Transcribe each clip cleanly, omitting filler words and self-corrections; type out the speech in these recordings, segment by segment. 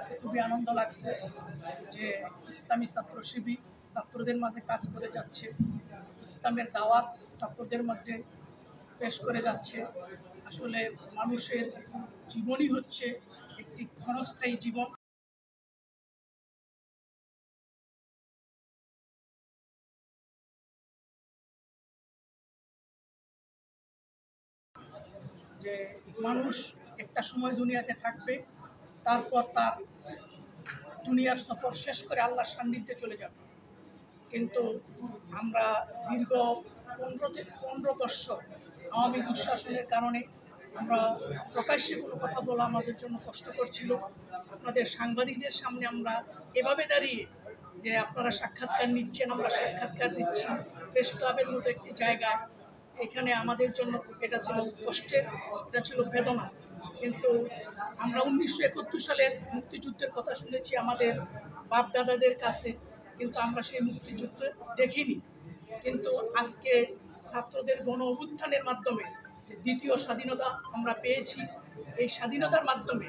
কাছে খুবই আনন্দ লাগছে যে ইসলামী ছাত্র শিবির ছাত্রদের মাঝে কাজ করে যাচ্ছে, ইসলামের দাওয়াত ছাত্রদের মাঝে পেশ করে যাচ্ছে। আসলে মানুষের জীবনই হচ্ছে একটি ক্ষণস্থায়ী জীবন। যে মানুষ একটা সময় দুনিয়াতে থাকবে, তারপর তার দুনিয়ার সফর শেষ করে আল্লাহর সান্নিধ্যে চলে যাবে। কিন্তু আমরা দীর্ঘ 15 বৎসর আওয়ামী দুঃশাসনের কারণে আমরা প্রকাশ্যে কোনো কথা বলা আমাদের জন্য কষ্টকর ছিল। আপনাদের সাংবাদিকদের সামনে আমরা এভাবে দাঁড়িয়ে যে আপনারা সাক্ষাৎকার নিচ্ছেন, আমরা সাক্ষাৎকার দিচ্ছি প্রেস ক্লাবের মতো একটি জায়গায়, এখানে আমাদের জন্য এটা ছিল কষ্টের, এটা ছিল বেদনা। কিন্তু আমরা 1971 সালের মুক্তিযুদ্ধের কথা শুনেছি আমাদের বাপ দাদাদের কাছে, কিন্তু আমরা সেই মুক্তিযুদ্ধ দেখিনি। কিন্তু আজকে ছাত্রদের গণ অভ্যুত্থানের মাধ্যমে যে দ্বিতীয় স্বাধীনতা আমরা পেয়েছি, এই স্বাধীনতার মাধ্যমে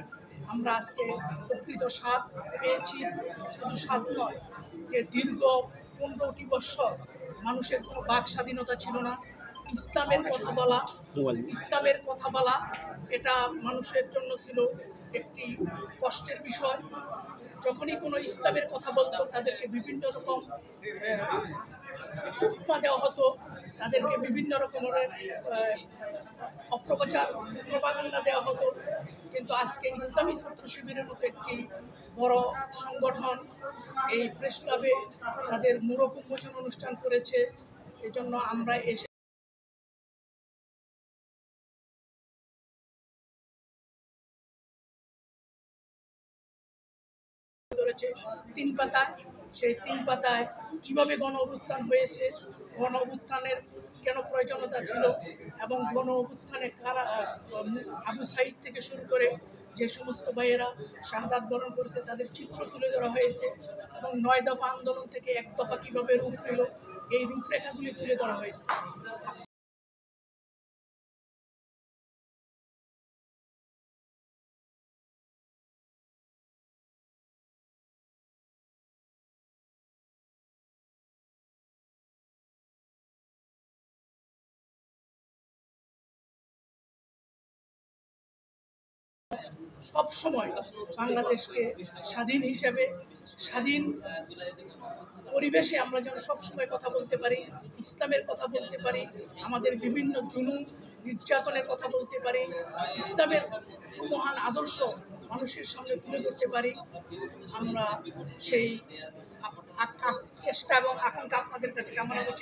আমরা আজকে প্রকৃত স্বাদ পেয়েছি। শুধু স্বাদ নয়, যে দীর্ঘ 15টি বৎসর মানুষের কোনো বাক স্বাধীনতা ছিল না। ইসলামের কথা বলা এটা মানুষের জন্য ছিল একটি কষ্টের বিষয়। যখনই কোনো ইসলামের কথা বলতো তাদেরকে বিভিন্ন রকম তুকমা দেওয়া হতো, তাদেরকে বিভিন্ন রকমের অপপ্রচার প্রপাগান্ডা দেওয়া হতো। কিন্তু আজকে ইসলামী ছাত্র শিবিরের মতো একটি বড় সংগঠন এই প্রেস ক্লাবে তাদের মুরব উন্মোচন অনুষ্ঠান করেছে। এজন্য আমরা এসে করেছে 3 পাতায়। সেই 3 পাতায় কিভাবে গণ অভ্যুত্থান হয়েছে, গণ অভ্যুত্থানের কেন প্রয়োজনীয়তা ছিল, এবং গণ অভ্যুত্থানে কারা, আবু সাইদ থেকে শুরু করে যে সমস্ত ভাইয়েরা শাহাদাত বরণ করেছে তাদের চিত্র তুলে ধরা হয়েছে, এবং 9 দফা আন্দোলন থেকে 1 দফা কীভাবে রূপ নিল এই রূপরেখাগুলি তুলে ধরা হয়েছে। সব সময় বাংলাদেশকে স্বাধীন হিসেবে, স্বাধীন পরিবেশে আমরা যেন সবসময় কথা বলতে পারি, ইসলামের কথা বলতে পারি, আমাদের বিভিন্ন জুলুম নির্যাতনের কথা বলতে পারি, ইসলামের সুমহান আদর্শ মানুষের সামনে তুলে ধরতে পারি। আমরা সেই চেষ্টা এবং আকাঙ্ক্ষা আপনাদের কাছে কামনা করছি।